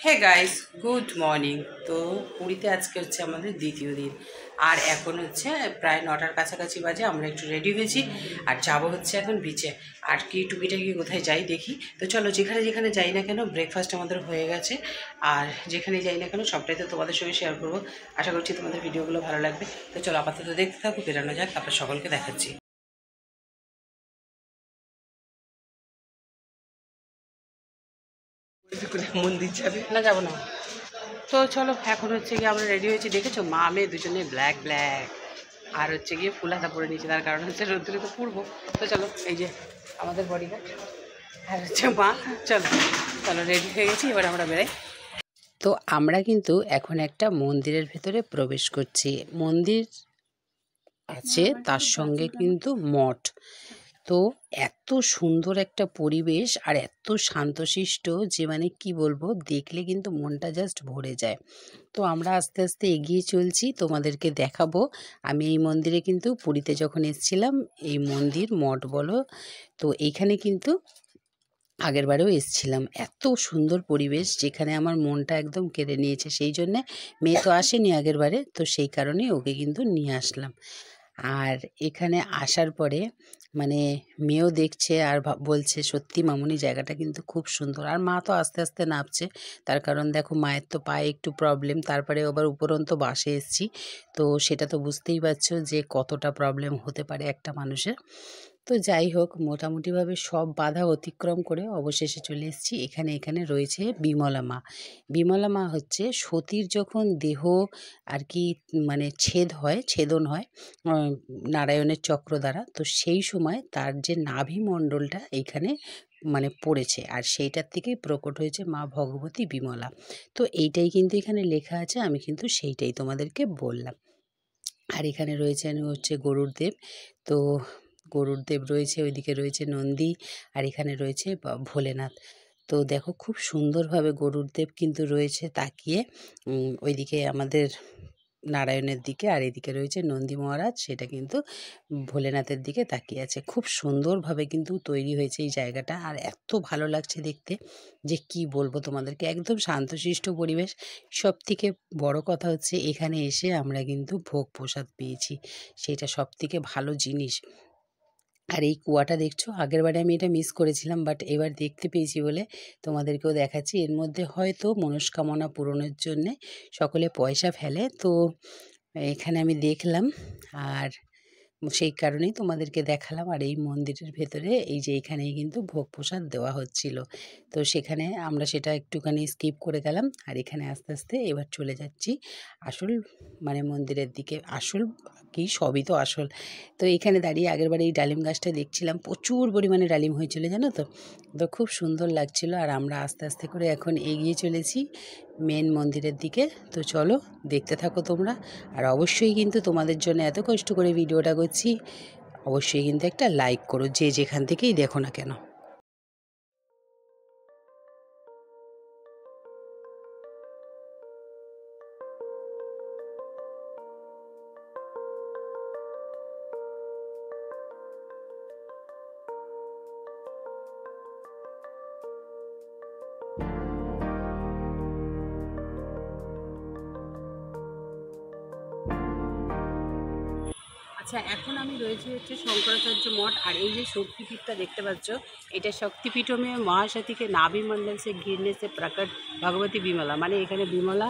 হে guys, good morning. তো পুরীতে আজকে হচ্ছে আমাদের দ্বিতীয় দিন, আর এখন হচ্ছে প্রায় 9টার কাছাকাছি বাজে। আমরা একটু রেডি হয়েছি আর যাব হচ্ছে এখন বিচে। আর কি টুকিটাকি কোথায় যাই দেখি। তো চলো, যেখানে যেখানে যাই না কেন ব্রেকফাস্ট আমাদের হয়ে গেছে, আর যেখানে যাই না কেন সবটাই তো তোমাদের সঙ্গে শেয়ার করবো। আশা করছি তোমাদের ভিডিওগুলো ভালো লাগবে। তো চলো আপাতত দেখতে থাকো, বেরানো যাক, তারপর সকলকে দেখাচ্ছি। মন্দির যাবে না, যাবো না। তো চলো, এখন হচ্ছে গিয়ে আমরা রেডি হয়েছি। দেখেছো, মা মেয়ে দুজনে ব্ল্যাক ব্ল্যাক, আর হচ্ছে গিয়ে ফুল হাতা পরে নিয়েছে, তার কারণ হচ্ছে রোদ্দুরে তো পূর্ব। তো চলো, এই যে আমাদের বডিগার্ড আর হচ্ছে মা। চলো চলো, রেডি হয়ে গেছি, এবার আমরা বেরাই। তো আমরা কিন্তু এখন একটা মন্দিরের ভেতরে প্রবেশ করছি। মন্দির আছে, তার সঙ্গে কিন্তু মঠ। তো এত সুন্দর একটা পরিবেশ আর এত শান্তশিষ্ট যে মানে কি বলবো, দেখলে কিন্তু মনটা জাস্ট ভরে যায়। তো আমরা আস্তে আস্তে এগিয়ে চলছি, তোমাদেরকে দেখাবো। আমি এই মন্দিরে কিন্তু পুরীতে যখন এসেছিলাম, এই মন্দির মঠ বলো, তো এইখানে কিন্তু আগেরবারেও এসেছিলাম। এত সুন্দর পরিবেশ, যেখানে আমার মনটা একদম কেড়ে নিয়েছে। সেই জন্যে মেয়ে তো আসেনি আগেরবারে, তো সেই কারণেই ওকে কিন্তু নিয়ে আসলাম। আর এখানে আসার পরে মানে মেয়েও দেখছে আর বলছে সত্যি মামুনি জায়গাটা কিন্তু খুব সুন্দর। আর মা তো আস্তে আস্তে নামছে, তার কারণ দেখো মায়ের তো পায়ে একটু প্রবলেম, তারপরে আবার উপরন্ত বাসে এসেছি। তো সেটা তো বুঝতেই পারছো যে কতটা প্রবলেম হতে পারে একটা মানুষের। তো যাই হোক, মোটামুটিভাবে সব বাধা অতিক্রম করে অবশেষে চলে এসেছি এখানে। এখানে রয়েছে বিমলা মা। বিমলা মা হচ্ছে সতীর যখন দেহ আর কি মানে ছেদন হয় নারায়ণের চক্র দ্বারা, তো সেই সময় তার যে নাভিমণ্ডলটা এইখানে মানে পড়েছে, আর সেইটার থেকেই প্রকট হয়েছে মা ভগবতী বিমলা। তো এইটাই কিন্তু এখানে লেখা আছে, আমি কিন্তু সেইটাই তোমাদেরকে বললাম। আর এখানে রয়েছেন হচ্ছে গরুর দেব। তো গরুর দেব রয়েছে, ওইদিকে রয়েছে নন্দী, আর এখানে রয়েছে ভোলেনাথ। তো দেখো খুব সুন্দরভাবে গরুর দেব কিন্তু রয়েছে তাকিয়ে ওইদিকে আমাদের নারায়ণের দিকে, আর এদিকে রয়েছে নন্দী মহারাজ, সেটা কিন্তু ভোলেনাথের দিকে তাকিয়ে আছে। খুব সুন্দরভাবে কিন্তু তৈরি হয়েছে এই জায়গাটা, আর এত ভালো লাগছে দেখতে যে কি বলবো তোমাদেরকে। একদম শান্তশিষ্ট পরিবেশ। সব থেকে বড় কথা হচ্ছে এখানে এসে আমরা কিন্তু ভোগ প্রসাদ পেয়েছি, সেটা সব থেকে ভালো জিনিস। আর এই কুয়াটা দেখছো, আগেরবারে আমি এটা মিস করেছিলাম, বাট এবার দেখতে পেয়েছি বলে তোমাদেরকেও দেখাচ্ছি। এর মধ্যে হয়তো মনস্কামনা পূরণের জন্যে সকলে পয়সা ফেলে, তো এখানে আমি দেখলাম, আর সেই কারণেই তোমাদেরকে দেখালাম। আর এই মন্দিরের ভেতরে এই যে এখানেই কিন্তু ভোগ প্রসাদ দেওয়া হচ্ছিল, তো সেখানে আমরা সেটা একটুখানি স্কিপ করে গেলাম। আর এখানে আস্তে আস্তে এবার চলে যাচ্ছি আসল মানে মন্দিরের দিকে। আসল কি, সবই তো আসল। তো এখানে দাঁড়িয়ে আগেরবার এই ডালিম গাছটা দেখছিলাম, প্রচুর পরিমাণে ডালিম হয়েছিল জানো তো। তো খুব সুন্দর লাগছিল। আর আমরা আস্তে আস্তে করে এখন এগিয়ে চলেছি মেন মন্দিরের দিকে। তো চলো দেখতে থাকো তোমরা। আর অবশ্যই কিন্তু তোমাদের জন্য এত কষ্ট করে ভিডিওটা করছি, অবশ্যই কিন্তু একটা লাইক করো, যে যেখান থেকেই দেখো না কেন। আচ্ছা, এখন আমি রয়েছি হচ্ছে শঙ্করাচার্য মঠ। আর এই যে শক্তিপীঠটা দেখতে পাচ্ছ, এটা शक्तिपीठों में महाशक्ति के नाभि मंडल से गिरने से प्रकट भगवती বিমলা, মানে এখানে বিমলা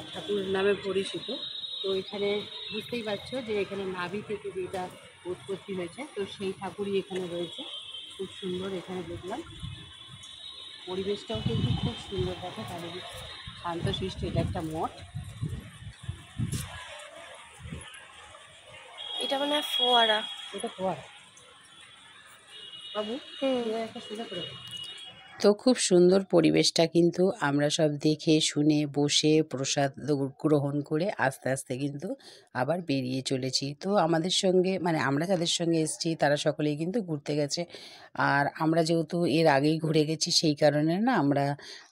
ঠাকুর নামে পরিচিত। তো এখানে বুঝতেই পারছো যে এখানে নাভি থেকে যেটা উৎপত্তি হয়েছে, তো সেই ঠাকুরই এখানে রয়েছে। খুব সুন্দর এখানে দেখলাম, পরিবেশটাও কিন্তু খুব সুন্দর। দেখো চারিদিক শান্তশিষ্ট, এটা একটা মঠ। এটা মানে ফোয়ারা। এটা ফোয়ারা বাবু, একটা সোজা করে দাও। তো খুব সুন্দর পরিবেশটা কিন্তু আমরা সব দেখে শুনে বসে প্রসাদ গ্রহণ করে আস্তে আস্তে কিন্তু আবার বেরিয়ে চলেছি। তো আমাদের সঙ্গে মানে আমরা যাদের সঙ্গে এসেছি তারা সকলেই কিন্তু ঘুরতে গেছে, আর আমরা যেহেতু এর আগেই ঘুরে গেছি সেই কারণে না আমরা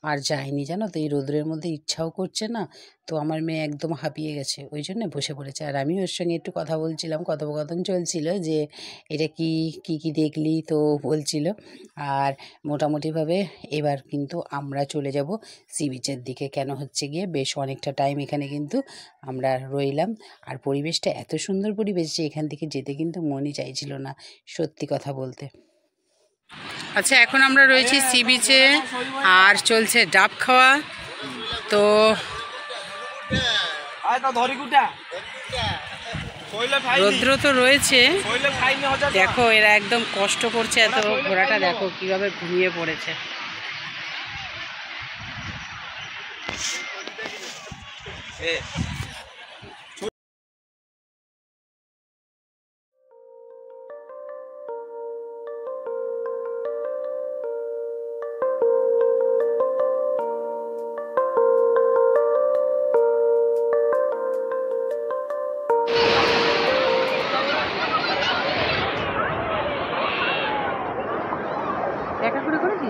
আর যাইনি জানো তো। এই রোদ্রের মধ্যে ইচ্ছাও করছে না, তো আমার মেয়ে একদম হাঁপিয়ে গেছে, ওই জন্য বসে পড়েছে। আর আমি ওর সঙ্গে একটু কথা বলছিলাম, কথোপকথন চলছিল যে এটা কি কি দেখলি, তো বলছিল। আর মোটামুটিভাবে এবার কিন্তু আমরা চলে যাব সি বিচের দিকে। কেন হচ্ছে গিয়ে বেশ অনেকটা টাইম এখানে কিন্তু আমরা রইলাম। আর পরিবেশটা এত সুন্দর পরিবেশ যে এখান থেকে যেতে কিন্তু মনই চাইছিল না, সত্যি কথা বলতে। আচ্ছা, এখন আমরা রয়েছি সি বিচে আর চলছে ডাব খাওয়া। তো রৌদ্র তো রয়েছে, দেখো এরা একদম কষ্ট করছে, এত ঘোড়াটা দেখো কিভাবে ঘুমিয়ে পড়েছে।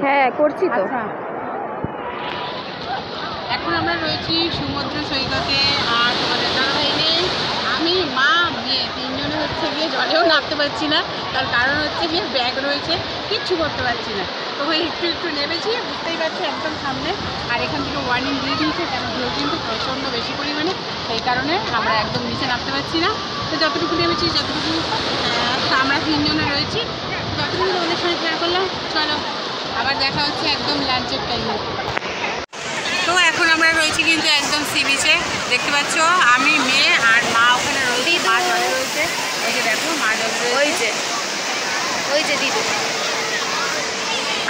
হ্যাঁ করছি তো। এখন আমরা রয়েছি সমুদ্র সৈকতে, আর তোমাদের দাদাভাই নেই, আমি মা মেয়ে তিনজনে হচ্ছে গিয়ে জলেও নামতে পারছি না। তার কারণ হচ্ছে গিয়ে ব্যাগ রয়েছে, কিচ্ছু করতে পারছি না। তো একটু নেমেছি, বুঝতেই পারছি একদম সামনে। আর এখান থেকে ওয়ার্নিং দিয়ে দিয়েছে, কেন ঢেউ কিন্তু প্রচণ্ড বেশি পরিমাণে, সেই কারণে আমরা একদম নিচে নামতে পারছি না। তো যতটুকু নেমেছি, যতটুকু আমরা তিনজনে রয়েছি, যতটুকু তোমাদের সঙ্গে শেয়ার করলাম। চলো আবার দেখা হচ্ছে একদম লাঞ্চের টাইমে। তো এখন আমরা রয়েছি কিন্তু একদম সি বিচে, দেখতে পাচ্ছ আমি মেয়ে আর মা ওখানে রয়েছে, মা জলে রয়েছে, ওই যে দেখো মা জলে রয়েছে, ওই যে দিদি।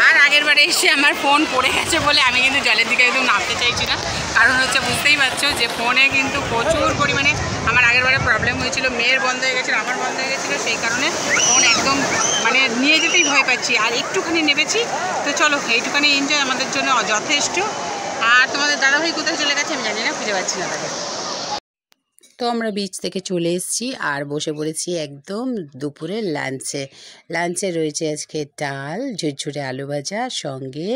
আর আগের বারে এসে আমার ফোন পড়ে গেছে বলে আমি কিন্তু জলের দিকে একদম নামতে চাইছি না। কারণ হচ্ছে বুঝতেই পারছো যে ফোনে কিন্তু প্রচুর পরিমাণে আমার আগের বারে প্রবলেম হয়েছিল, মেয়ের বন্ধ হয়ে গেছিলো, আমার বন্ধ হয়ে গেছিলো, সেই কারণে ফোন একদম মানে নিয়ে যেতেই ভয় পাচ্ছি। আর একটুখানি নেমেছি, তো চলো এইটুখানি এনজয় আমাদের জন্য যথেষ্ট। আর তোমাদের দাদাভাই কোথায় চলে গেছে আমি জানি না, খুঁজে পাচ্ছি না তাকে। তো আমরা বিচ থেকে চলে এসেছি আর বসে পড়েছি একদম দুপুরের লাঞ্চে রয়েছে আজকে ডাল, ঝুরঝুরে আলু ভাজা, সঙ্গে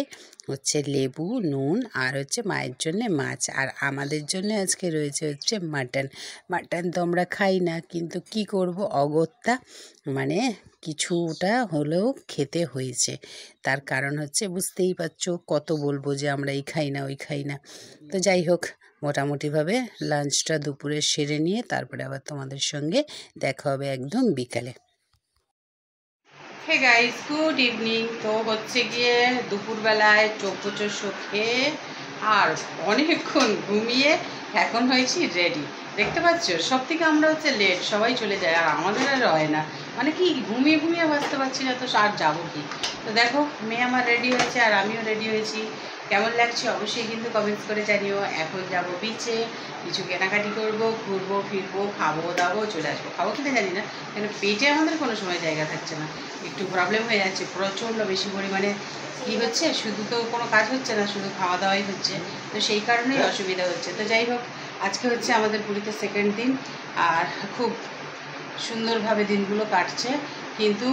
হচ্ছে লেবু, নুন, আর হচ্ছে মায়ের জন্যে মাছ, আর আমাদের জন্য আজকে রয়েছে হচ্ছে মাটন। তো আমরা খাই না, কিন্তু কি করব, অগত্যা মানে কিছুটা হলেও খেতে হয়েছে। তার কারণ হচ্ছে বুঝতেই পারছো, কত বলবো যে আমরা এই খাই না ওই খাই না। তো যাই হোক, মোটামুটিভাবে লাঞ্চটা দুপুরে সেরে নিয়ে তারপরে আবার তোমাদের সঙ্গে দেখা হবে একদম বিকালে। Hey guys, good evening. তো হচ্ছে গিয়ে দুপুরবেলায় চোখ খেয়ে আর অনেকক্ষণ ঘুমিয়ে এখন হয়েছি রেডি। দেখতে পাচ্ছ, সব থেকে আমরা হচ্ছে লেট, সবাই চলে যায় আর আমাদের আর হয় না, মানে কি ঘুমিয়ে বাঁচতে পারছি না, তো আর যাবো কি। তো দেখো মেয়ে আমার রেডি হয়েছে আর আমিও রেডি হয়েছি, কেমন লাগছে অবশ্যই কিন্তু কমেন্টস করে জানিও। এখন যাব বিচে, কিছু কেনাকাটি করবো, ঘুরবো ফিরবো, খাবো দাবো, চলে আসবো। খাবো খেতে জানি না, কেন পেটে আমাদের কোনো সময় জায়গা থাকছে না, একটু প্রবলেম হয়ে যাচ্ছে প্রচণ্ড বেশি পরিমাণে। কী হচ্ছে, শুধু তো কোনো কাজ হচ্ছে না, শুধু খাওয়া দাওয়াই হচ্ছে, তো সেই কারণেই অসুবিধা হচ্ছে। তো যাই হোক, আজকে হচ্ছে আমাদের পুরীতে সেকেন্ড দিন, আর খুব সুন্দরভাবে দিনগুলো কাটছে, কিন্তু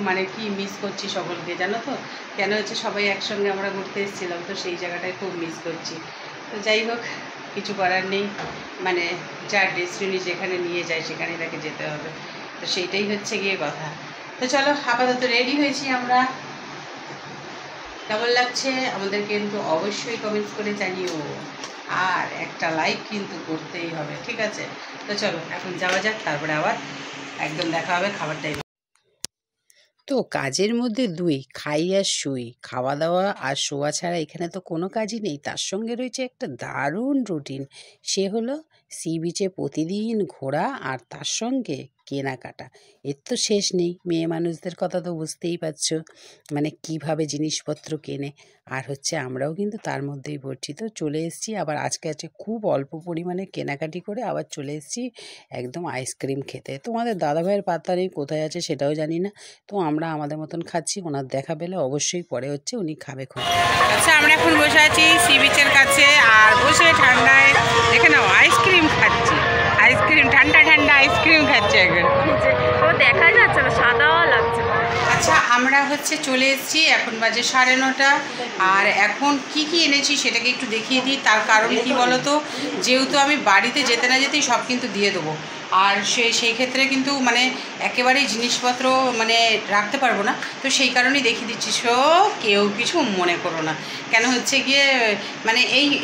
মানে কি মিস করছি সকলকে, জানো তো। কেন হচ্ছে সবাই একসঙ্গে আমরা ঘুরতে এসেছিলাম, তো সেই জায়গাটায় খুব মিস করছি। তো যাই হোক, কিছু করার নেই, মানে যার ডেস্টিনি যেখানে নিয়ে যায় সেখানেই তাকে যেতে হবে, তো সেইটাই হচ্ছে গিয়ে কথা। তো চলো আপাতত রেডি হয়েছি আমরা, কেমন লাগছে আমাদের কিন্তু অবশ্যই কমেন্টস করে জানিও, আর একটা লাইক কিন্তু করতেই হবে, ঠিক আছে। তো চলো এখন যাওয়া যাক, তারপরে আবার একদম দেখা হবে খাবার টাইমে। তো কাজের মধ্যে দুই, খাই আর শুই, খাওয়া দাওয়া আর শোয়া ছাড়া এখানে তো কোনো কাজই নেই। তার সঙ্গে রয়েছে একটা দারুণ রুটিন, সে হলো সি বিচে প্রতিদিন ঘোরা আর তার সঙ্গে কেনাকাটা। এর তো শেষ নেই। মেয়ে মানুষদের কথা তো বুঝতেই পারছো, মানে কিভাবে জিনিসপত্র কেনে, আর হচ্ছে আমরাও কিন্তু তার মধ্যেই পড়ছি। তো চলে এসেছি আবার আজকে খুব অল্প পরিমাণে কেনাকাটি করে আবার চলে এসেছি একদম আইসক্রিম খেতে। তোমাদের দাদাভাইয়ের পাত্তা নেই, কোথায় আছে সেটাও জানি না। তো আমরা আমাদের মতন খাচ্ছি, ওনার দেখা পেলে অবশ্যই পরে হচ্ছে উনি খাবে খুব। আচ্ছা, আমরা এখন বসে আছি সি বিচের কাছে, আর বসে ঠান্ডায় দেখে নাও আইসক্রিম খাচ্ছি, আইসক্রিম ঠান্ডা আইসক্রিম খাচ্ছি একবার। ও দেখা যাচ্ছে না, সাদা লাগছে। আচ্ছা আমরা হচ্ছে চলে এসেছি, এখন বাজে 9:30। আর এখন কি কি এনেছি সেটাকে একটু দেখিয়ে দিই। তার কারণ কি বলো তো, যেহেতু আমি বাড়িতে যেতে না যেতেই সব কিন্তু দিয়ে দেবো, আর সেই ক্ষেত্রে কিন্তু মানে একেবারেই জিনিসপত্র মানে রাখতে পারবো না। তো সেই কারণেই দেখিয়ে দিচ্ছি, কেউ কিছু মনে করো না। কেন হচ্ছে গিয়ে মানে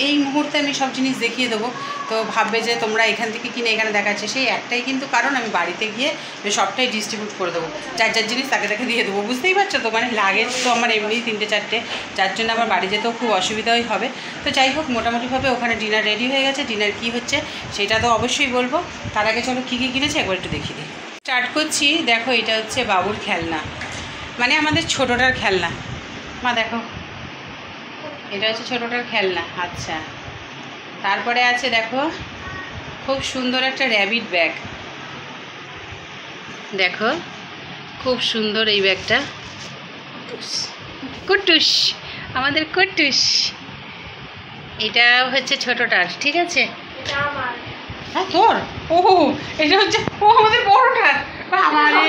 এই মুহূর্তে আমি সব জিনিস দেখিয়ে দেবো, তো ভাববে যে তোমরা এখান থেকে কিনে এখানে দেখাচ্ছে। সেই একটাই কিন্তু কারণ, আমি বাড়িতে গিয়ে সবটাই ডিস্ট্রিবিউট করে দেবো, যার যার জিনিস তাকে তাকে দিয়ে দেবো। বুঝতেই পারছো তো, মানে লাগেজ তো আমার এমনিই 3-4টে, যার জন্য আমার বাড়ি যেতেও খুব অসুবিধাই হবে। তো যাই হোক, মোটামুটিভাবে ওখানে ডিনার রেডি হয়ে গেছে। ডিনার কী হচ্ছে সেটা তো অবশ্যই বলবো। তার আগে চলো কী কী কিনেছে একবার একটু দেখিয়ে দিই। স্টার্ট করছি। দেখো, এটা হচ্ছে বাবুর খেলনা, মানে আমাদের ছোটোটার খেলনা। মা দেখো, এটা হচ্ছে ছোটোটার খেলনা। আচ্ছা, তারপরে আছে দেখো খুব সুন্দর একটা র্যাবিট ব্যাগ। দেখো খুব সুন্দর এই ব্যাগটা। কুটুস, আমাদের কুটুস। এটা হচ্ছে ছোটোটার, ঠিক আছে? হ্যাঁ তোর, ও এটা হচ্ছে আমাদের বড়টার। আমারে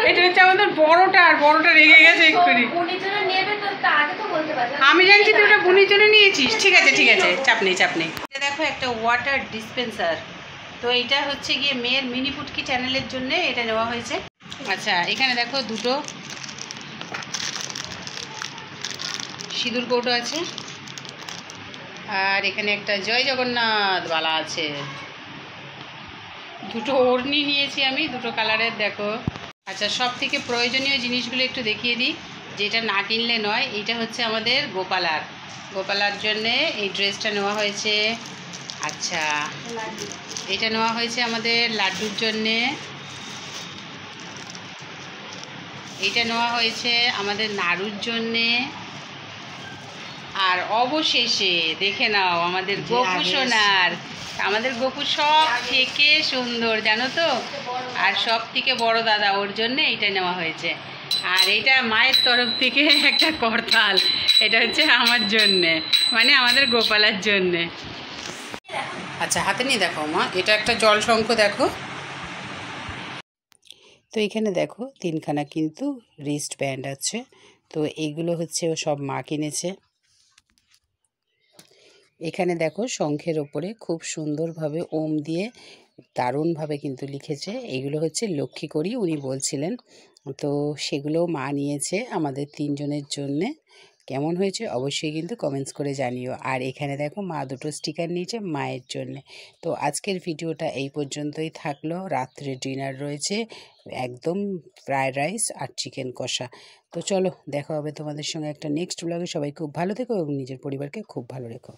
এটা হচ্ছে আমাদের বড়টা রেগে গেছে এক্ষুনি। আমি জানছি তুই ওটা বুনির জন্য নিয়েছিস। ঠিক আছে ঠিক আছে, চাপ নেই। এটা দেখো একটা ওয়াটার ডিসপেন্সার। তো এইটা হচ্ছে গিয়ে মেয়ের মিনি ফুটকি চ্যানেলের জন্য এটা নেওয়া হয়েছে। আচ্ছা, এখানে দেখো দুটো সিঁদুর কৌটো আছে, আর এখানে একটা জয় জগন্নাথ বালা আছে। দুটো ওড়নি নিয়েছি আমি, দুটো কালারের। দেখো, আচ্ছা সব থেকে প্রয়োজনীয় জিনিসগুলো একটু দেখিয়ে দিই, যেটা না কিনলে নয়। এইটা হচ্ছে আমাদের গোপালার জন্যে এই ড্রেসটা নেওয়া হয়েছে। আচ্ছা, এটা নেওয়া হয়েছে আমাদের লাড্ডুর জন্যে। এইটা নেওয়া হয়েছে আমাদের নাড়ুর জন্যে। আর অবশেষে দেখে নাও আমাদের গোপু সোনার। আমাদের গোপু সব থেকে সুন্দর জানো তো, আর সব থেকে বড় দাদা, ওর জন্য এইটা নেওয়া হয়েছে। আর এটা মায়ের তরফ থেকে একটা করতাল, এটা হচ্ছে আমার জন্যে, মানে আমাদের গোপালার জন্যে। আচ্ছা হাতে নিয়ে দেখো মা, এটা একটা জল শঙ্খ দেখো। তো এখানে দেখো 3খানা কিন্তু রিস্ট ব্যান্ড আছে। তো এইগুলো হচ্ছে ও সব মা কিনেছে। এখানে দেখো শঙ্খের ওপরে খুব সুন্দরভাবে ওম দিয়ে দারুণভাবে কিন্তু লিখেছে। এগুলো হচ্ছে লক্ষ্মী করি উনি বলছিলেন। তো সেগুলো মা নিয়েছে আমাদের 3জনের জন্যে। কেমন হয়েছে অবশ্যই কিন্তু কমেন্টস করে জানিও। আর এখানে দেখো মা দুটো স্টিকার নিয়েছে মায়ের জন্যে। তো আজকের ভিডিওটা এই পর্যন্তই থাকলো। রাত্রে ডিনার রয়েছে একদম ফ্রায়েড রাইস আর চিকেন কষা। তো চলো দেখা হবে তোমাদের সঙ্গে একটা নেক্সট ব্লগে। সবাই খুব ভালো থেকো এবং নিজের পরিবারকে খুব ভালো রেখো।